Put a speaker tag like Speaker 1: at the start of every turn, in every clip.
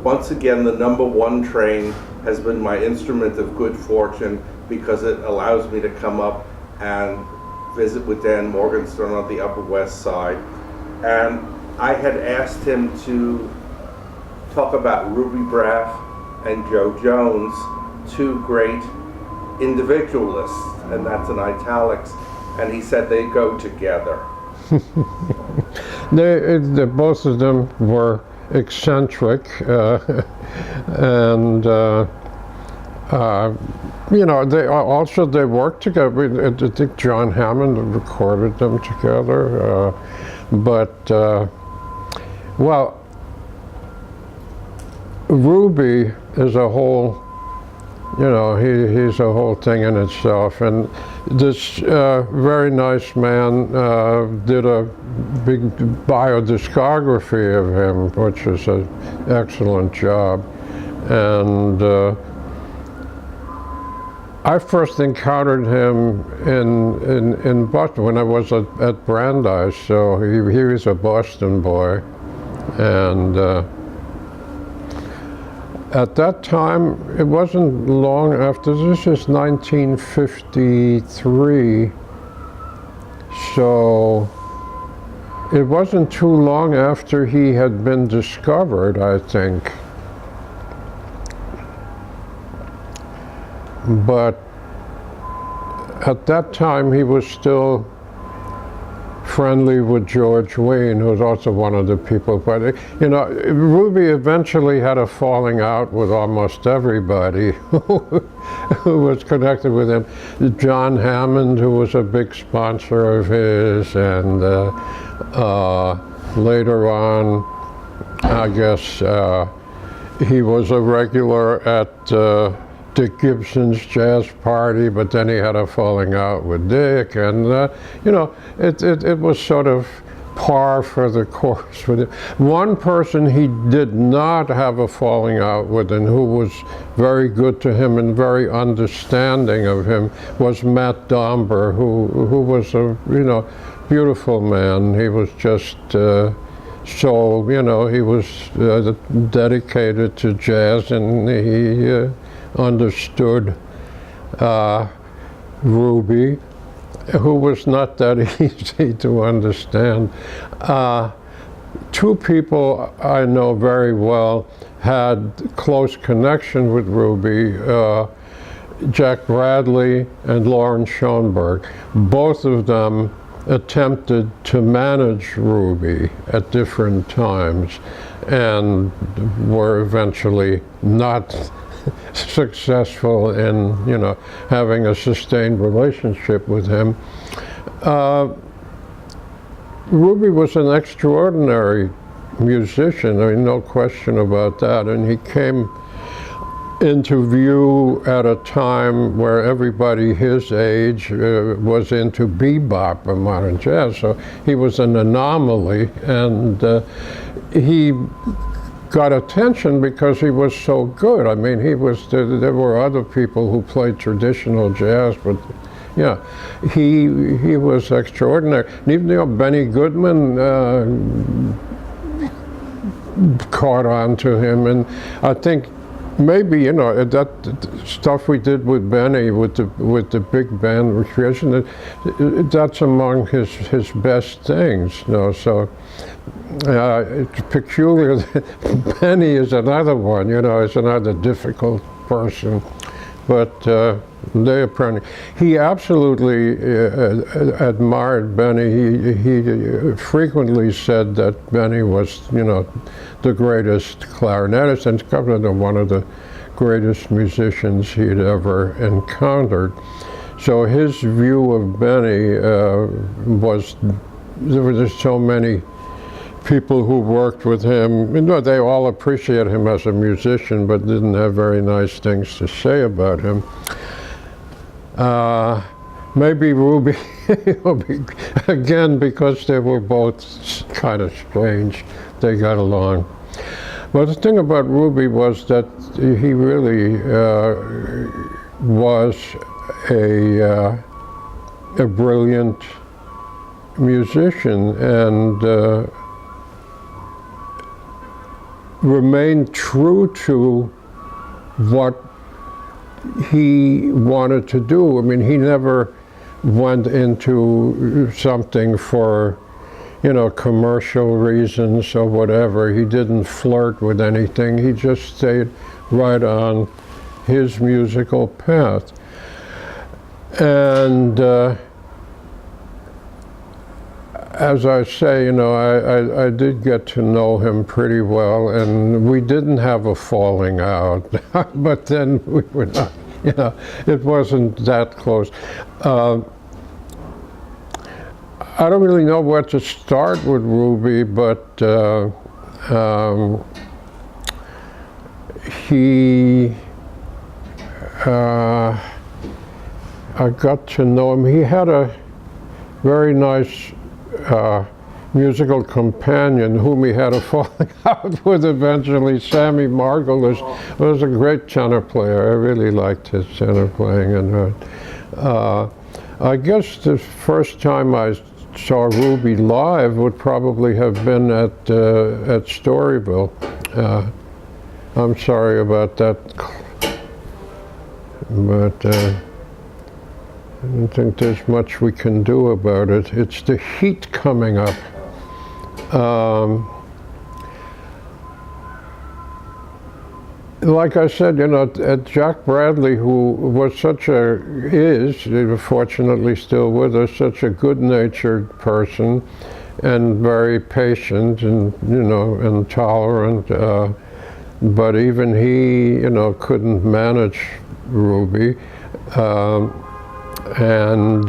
Speaker 1: once again, the number one train has been my instrument of good fortune because it allows me to come up and visit with Dan Morgenstern on the Upper West Side. And I had asked him to talk about Ruby Braff and Joe Jones, two great individualists, and that's in italics, and he said they go together.
Speaker 2: Both of them were eccentric, and you know, they worked together. I think John Hammond recorded them together, but well, Ruby is a whole, you know, he's a whole thing in itself. And this very nice man did a big biodiscography of him, which is an excellent job. And I first encountered him in Boston when I was at Brandeis, so he was a Boston boy. And at that time, it wasn't long after, this is 1953, so it wasn't too long after he had been discovered, I think. But at that time, he was still friendly with George Wein, who was also one of the people. But you know, Ruby eventually had a falling out with almost everybody who was connected with him. John Hammond, who was a big sponsor of his, and later on, I guess he was a regular at Dick Gibson's jazz party, but then he had a falling out with Dick, and you know, it was sort of par for the course with him. One person he did not have a falling out with, and who was very good to him and very understanding of him, was Matt Domber, who was a, you know, beautiful man. He was just so, you know, he was dedicated to jazz, and he understood Ruby, who was not that easy to understand. Two people I know very well had close connection with Ruby, Jack Bradley and Lawrence Schoenberg. Both of them attempted to manage Ruby at different times and were eventually not successful in, you know, having a sustained relationship with him. Ruby was an extraordinary musician, I mean, no question about that, and he came into view at a time where everybody his age was into bebop or modern jazz, so he was an anomaly, and he got attention because he was so good. I mean, he was, there were other people who played traditional jazz, but yeah, he was extraordinary. And even, you know, Benny Goodman caught on to him, and I think maybe, you know, that stuff we did with Benny, with the big band recreation, that's among his best things, you know, so it's peculiar that Benny is another one, you know, is another difficult person, but they apparently, he absolutely admired Benny. He frequently said that Benny was, you know, the greatest clarinetist and one of the greatest musicians he'd ever encountered. So his view of Benny was, there were just so many people who worked with him, you know, they all appreciate him as a musician, but didn't have very nice things to say about him. Maybe Ruby, again, because they were both kind of strange, they got along. But the thing about Ruby was that he really was a brilliant musician, and remained true to what he wanted to do. I mean, he never went into something for, you know, commercial reasons or whatever. He didn't flirt with anything. He just stayed right on his musical path. And as I say, you know, I did get to know him pretty well, and we didn't have a falling out, but then we were not, you know, it wasn't that close. I don't really know where to start with Ruby, but I got to know him. He had a very nice musical companion whom he had a falling out with eventually. Sammy Margolis was a great tenor player. I really liked his tenor playing. And I guess the first time I saw Ruby live would probably have been at Storyville. I'm sorry about that, but I don't think there's much we can do about it. It's the heat coming up. Like I said, you know, Jack Bradley, who was fortunately still with us, such a good-natured person and very patient and, you know, and tolerant. But even he, you know, couldn't manage Ruby. And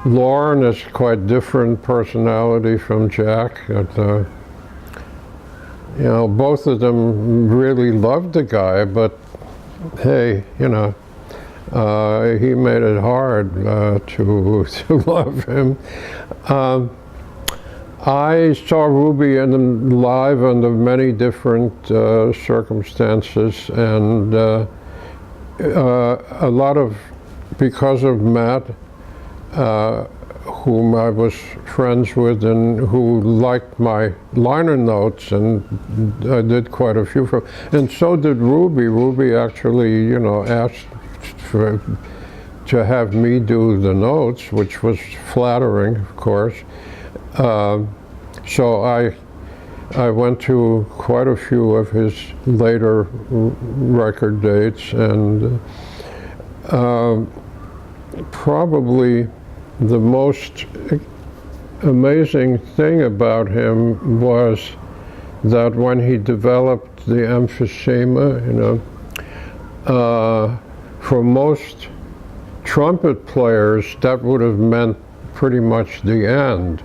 Speaker 2: Lauren is quite different personality from Jack. You know, both of them really loved the guy, but hey, you know, he made it hard to love him. I saw Ruby live under many different circumstances, and a lot of, because of Matt, whom I was friends with and who liked my liner notes, and I did quite a few for him. And so did Ruby. Ruby actually, you know, asked to have me do the notes, which was flattering, of course. So I went to quite a few of his later record dates, and probably the most amazing thing about him was that when he developed the emphysema, you know, for most trumpet players that would have meant pretty much the end.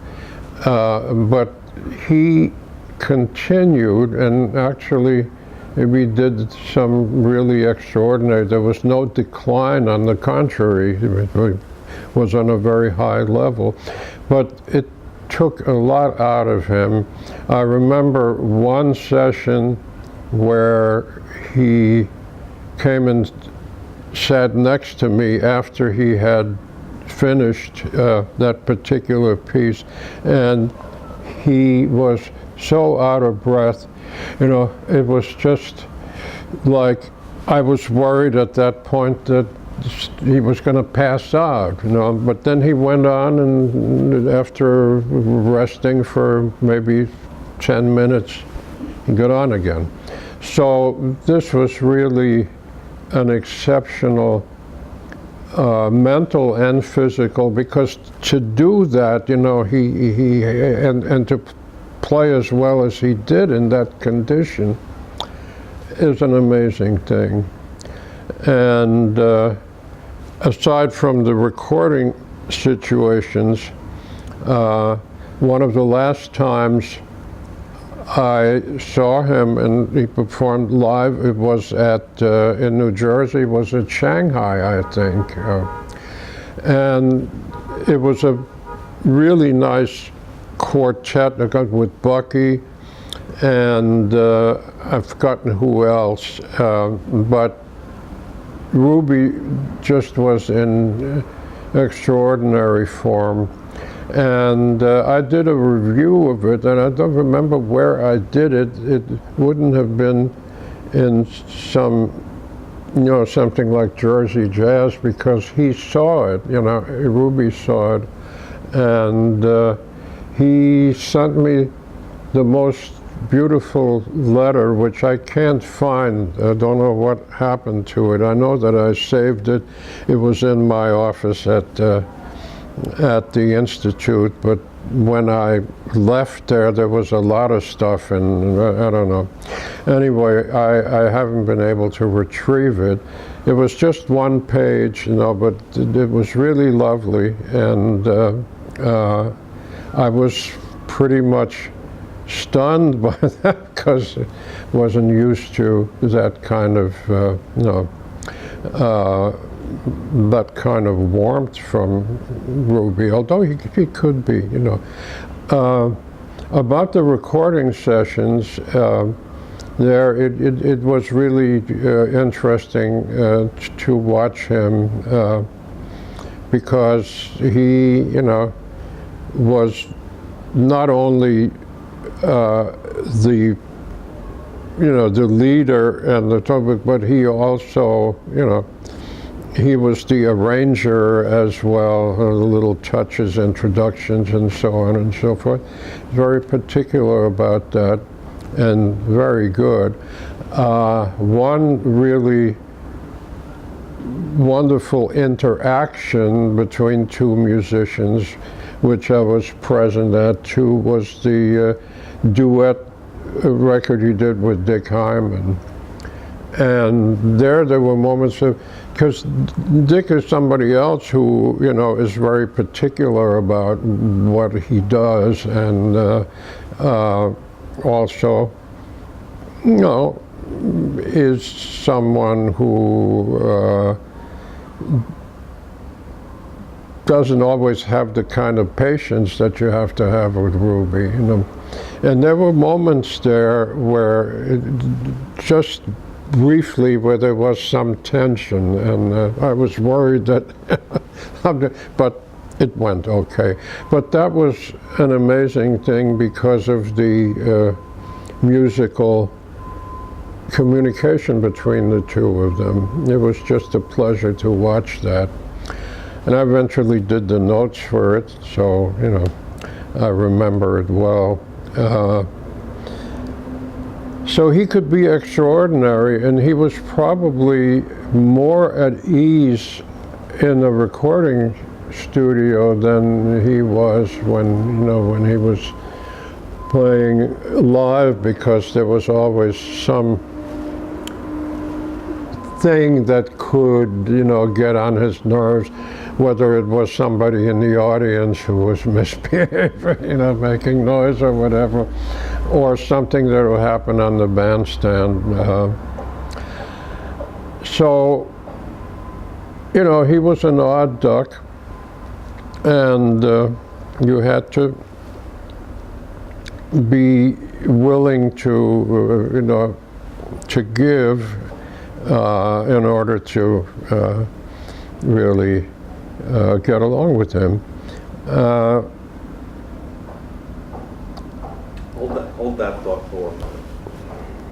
Speaker 2: But he continued, and actually we did some really extraordinary. There was no decline, on the contrary, it was on a very high level. But it took a lot out of him. I remember one session where he came and sat next to me after he had finished that particular piece, and he was so out of breath. You know, it was just like I was worried at that point that he was going to pass out, you know, but then he went on, and after resting for maybe 10 minutes, he got on again. So this was really an exceptional mental and physical, because to do that, you know, and to play as well as he did in that condition is an amazing thing. And aside from the recording situations, one of the last times I saw him and he performed live, it was in New Jersey, it was at Shanghai, I think. And it was a really nice quartet with Bucky, and I've forgotten who else, but Ruby just was in extraordinary form. And I did a review of it, and I don't remember where I did it. It wouldn't have been in some, something like Jersey Jazz, because he saw it, Ruby saw it. And he sent me the most beautiful letter, which I can't find. I don't know what happened to it. I know that I saved it. It was in my office at the Institute, but when I left there was a lot of stuff, and I don't know. Anyway, I haven't been able to retrieve it. It was just one page, but it was really lovely, and I was pretty much stunned by that, because I wasn't used to that kind of, that kind of warmth from Ruby, although he could be, About the recording sessions, it was really interesting to watch him, because he, was not only the leader and the topic, but he also, he was the arranger as well, the little touches, introductions, and so on and so forth. Very particular about that, and very good. One really wonderful interaction between two musicians, which I was present at too, was the duet record he did with Dick Hyman. And there were moments of, because Dick is somebody else who, is very particular about what he does, and also, is someone who doesn't always have the kind of patience that you have to have with Ruby, And there were moments there where, just briefly, where there was some tension, and I was worried that, but it went okay. But that was an amazing thing because of the musical communication between the two of them. It was just a pleasure to watch that. And I eventually did the notes for it, so, I remember it well. So he could be extraordinary, and he was probably more at ease in the recording studio than he was when he was playing live, because there was always some thing that could, get on his nerves, whether it was somebody in the audience who was misbehaving, making noise or whatever, or something that would happen on the bandstand. So, he was an odd duck, and you had to be willing to, to give in order to really get along with him.
Speaker 1: Hold that thought for a moment.